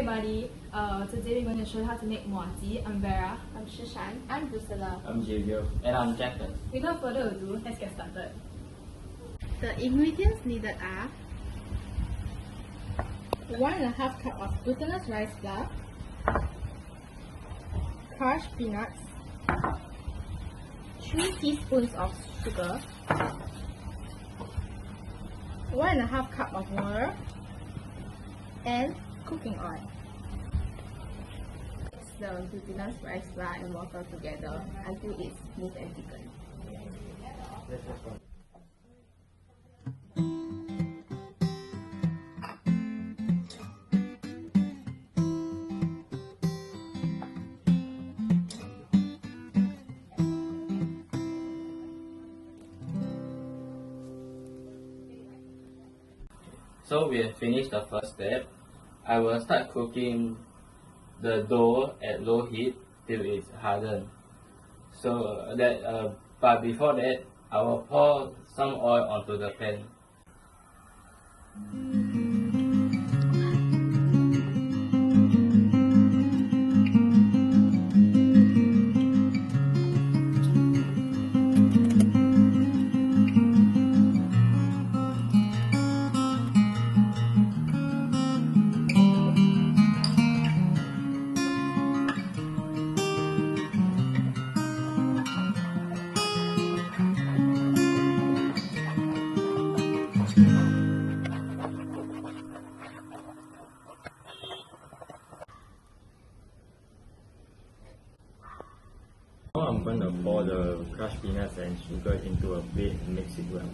everybody, today we're going to show you how to make Muah Chee. I'm Vera. I'm Shishan. I'm Drusilla. I'm Xavier. And I'm Jackson. Without further ado, let's get started. The ingredients needed are 1.5 cup of glutinous rice flour, crushed peanuts, 3 teaspoons of sugar, 1.5 cup of water, and cooking oil. Mix the glutinous rice flour and water together until it's smooth and thickened. So we have finished the first step. I will start cooking the dough at low heat till it's hardened. But before that, I will pour some oil onto the pan. Now I'm going to pour the crushed peanuts and sugar into a plate and mix it well.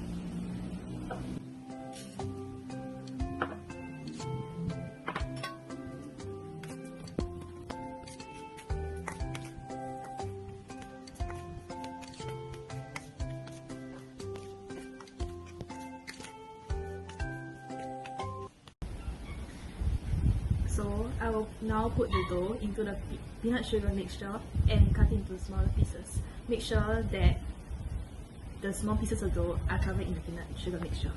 So I will now put the dough into the peanut sugar mixture and cut into smaller pieces. Make sure that the small pieces of dough are covered in the peanut sugar mixture.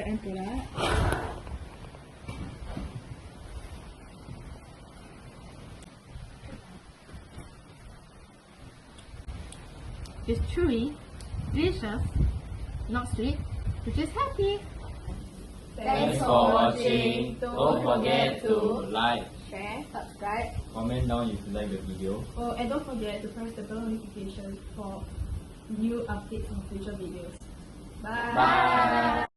Into that. It's chewy, delicious, not sweet, which is happy. Thanks for watching. Don't forget to like, Share, subscribe. comment down if you like the video. Oh, and don't forget to press the bell notification for new updates on future videos. Bye! Bye!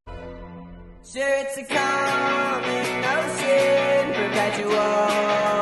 Sure, it's a coming ocean, perpetual.